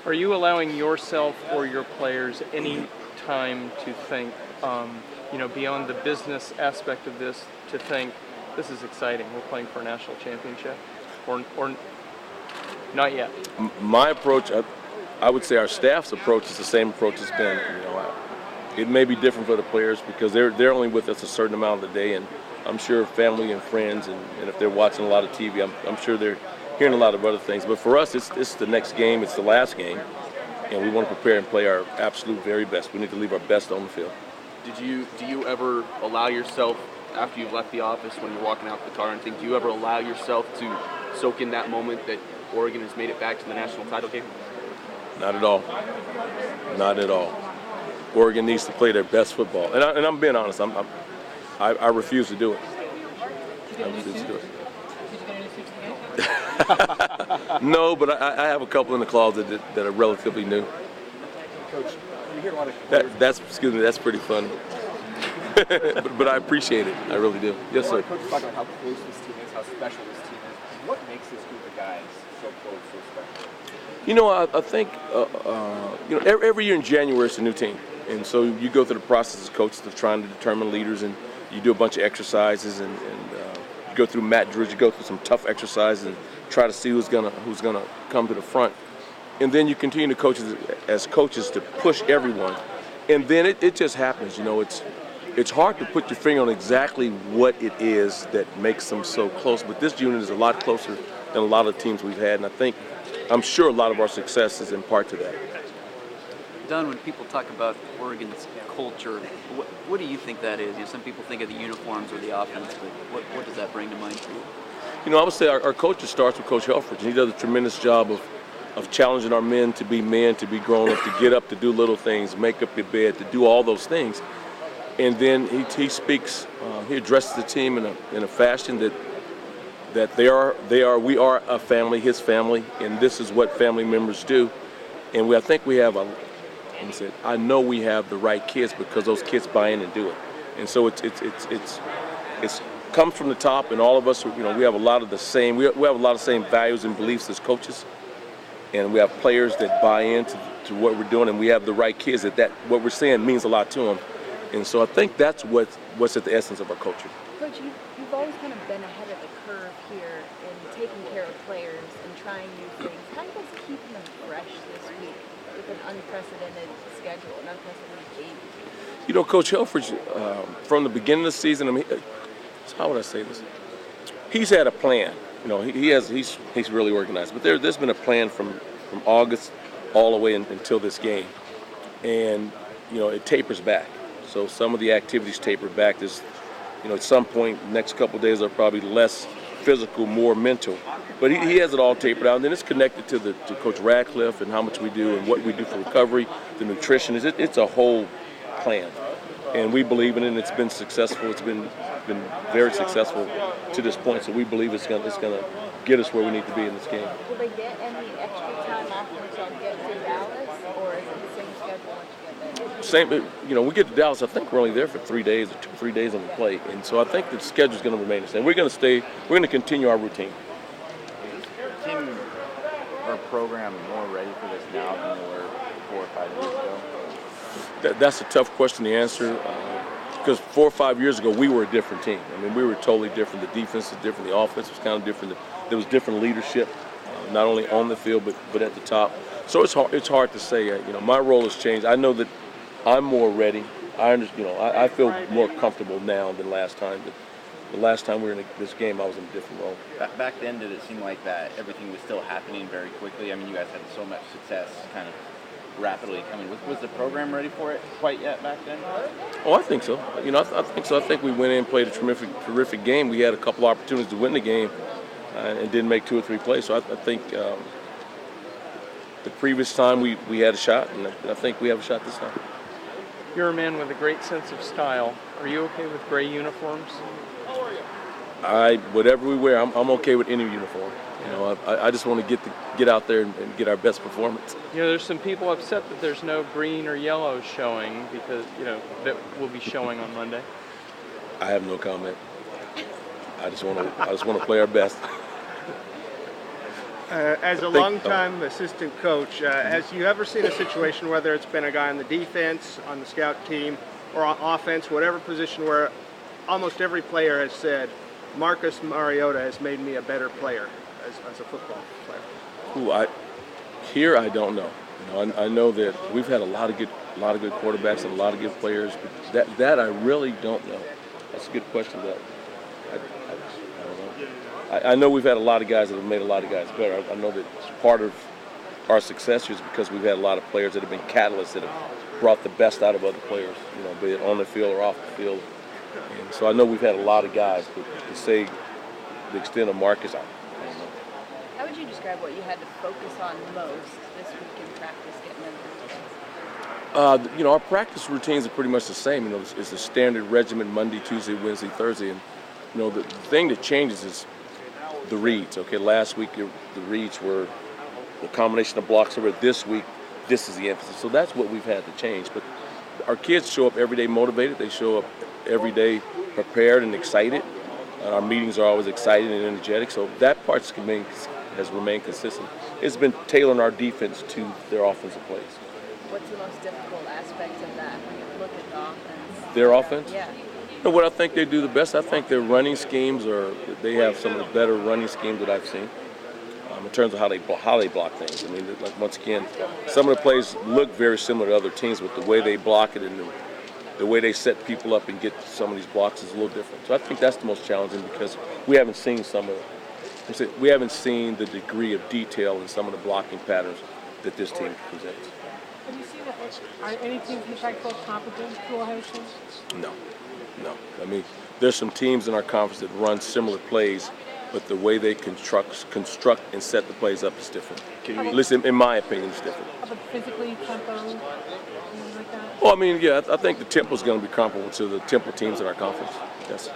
Are you allowing yourself or your players any time to think, beyond the business aspect of this, to think, this is exciting, we're playing for a national championship? Or not yet? My approach, I would say our staff's approach is the same approach it's been. It may be different for the players because they're only with us a certain amount of the day, and I'm sure family and friends, and if they're watching a lot of TV, I'm sure they're hearing a lot of other things. But for us, it's the next game, it's the last game, and we want to prepare and play our absolute very best. We need to leave our best on the field. Do you ever allow yourself, after you've left the office, when you're walking out the car and think, do you ever allow yourself to soak in that moment that Oregon has made it back to the national title game? Not at all. Not at all. Oregon needs to play their best football, and I'm being honest. I refuse to do it. I refuse to do it. No, but I have a couple in the closet that are relatively new. Coach, we hear a lot of that's pretty funny. but I appreciate it. I really do. Yes, sir. Coaches talk about how close this team is, how special this team is. What makes this group of guys so close, so special? I think every year in January it's a new team, and so you go through the process as coaches of trying to determine leaders, and you do a bunch of exercises, and you go through mat drills, you go through some tough exercises, and try to see who's gonna come to the front, and then you continue to coach as coaches to push everyone, and then it just happens. It's hard to put your finger on exactly what it is that makes them so close, but this unit is a lot closer than a lot of teams we've had, and I'm sure a lot of our success is in part to that. Don, when people talk about Oregon's culture, what do you think that is? Some people think of the uniforms or the offense, but what does that bring to mind for you? I would say our culture starts with Coach Helfrich, and he does a tremendous job of challenging our men, to be grown up, to get up, to do little things, make up your bed, to do all those things. And then he speaks, he addresses the team in a fashion that we are a family, his family, and this is what family members do. And I think we have I know we have the right kids because those kids buy in and do it. And so it's comes from the top, and all of us, we have a lot of the same, we have a lot of same values and beliefs as coaches, and we have players that buy into what we're doing, and we have the right kids that what we're saying means a lot to them. And so I think that's what's at the essence of our culture. Coach, you've always kind of been ahead of the curve here in taking care of players and trying new things. How do you guys keep them fresh this week with an unprecedented schedule, an unprecedented game? Coach Helfrich, from the beginning of the season, how would I say this? He's had a plan. He's really organized. But there's been a plan from August all the way until this game, and it tapers back. So some of the activities taper back. There's, at some point, next couple of days are probably less physical, more mental. But he has it all tapered out, and then it's connected to Coach Radcliffe and how much we do and what we do for recovery, the nutrition. It's a whole plan, and we believe in it. And it's been successful. It's been very successful to this point. So we believe it's gonna get us where we need to be in this game. Will they get any extra time off once y'all get to Dallas, or is it the same schedule once you get there? Same. We get to Dallas. I think we're only there for 3 days or 3 days on the play, and so I think the schedule's going to remain the same. We're going to continue our routine. Is this team or program more ready for this now than they were 4 or 5 years ago? That's a tough question to answer, because 4 or 5 years ago we were a different team. We were totally different. The defense was different. The offense was kind of different. There was different leadership, not only on the field but at the top. So it's hard to say. My role has changed. I know that I'm more ready. I feel more comfortable now than last time. But the last time we were in this game, I was in a different role. Back then, did it seem like that everything was still happening very quickly? You guys had so much success kind of rapidly coming. Was the program ready for it quite yet back then? Oh, I think so. I think so. I think we went in and played a terrific game. We had a couple opportunities to win the game and didn't make 2 or 3 plays. So I think the previous time we had a shot, and I think we have a shot this time. You're a man with a great sense of style. Are you okay with gray uniforms? Whatever we wear, I'm okay with any uniform. I just want to get out there and get our best performance. There's some people upset that there's no green or yellow showing because that will be showing on Monday. I have no comment. I just want to play our best. As a longtime assistant coach, has you ever seen a situation, whether it's been a guy on the defense, on the scout team, or on offense, whatever position, where almost every player has said, Marcus Mariota has made me a better player as a football player? I don't know. I know that we've had a lot of good quarterbacks and a lot of good players, but that I really don't know. That's a good question. That I don't know. I know we've had a lot of guys that have made a lot of guys better. I know that part of our success is because we've had a lot of players that have been catalysts that have brought the best out of other players, be it on the field or off the field. And so I know we've had a lot of guys, but to say the extent of Marcus, I don't know. How would you describe what you had to focus on most this week in practice getting in? Our practice routines are pretty much the same. It's a standard regimen: Monday, Tuesday, Wednesday, Thursday, and the thing that changes is the reads. Okay, last week the reads were the combination of blocks over. This week, this is the emphasis. So that's what we've had to change. But our kids show up every day motivated. They show up every day prepared and excited. Our meetings are always exciting and energetic. So that part has remained consistent. It's been tailoring our defense to their offensive plays. What's the most difficult aspect of that when you look at the offense? Their offense? Yeah. What I think they do the best, I think their running schemes they have some of the better running schemes that I've seen in terms of how they block things. I mean, like once again, some of the plays look very similar to other teams, but the way they block it and the way they set people up and get some of these blocks is a little different. So I think that's the most challenging because we haven't seen the degree of detail in some of the blocking patterns that this team presents. Have you seen that? Are any teams in the Pac-12 competent to Ohio State? No. I mean, there's some teams in our conference that run similar plays, but the way they construct and set the plays up is different. Listen, in my opinion, it's different. How about physically, tempo, anything like that? Well, I mean, yeah, I think the tempo is going to be comparable to the tempo teams in our conference. Yes.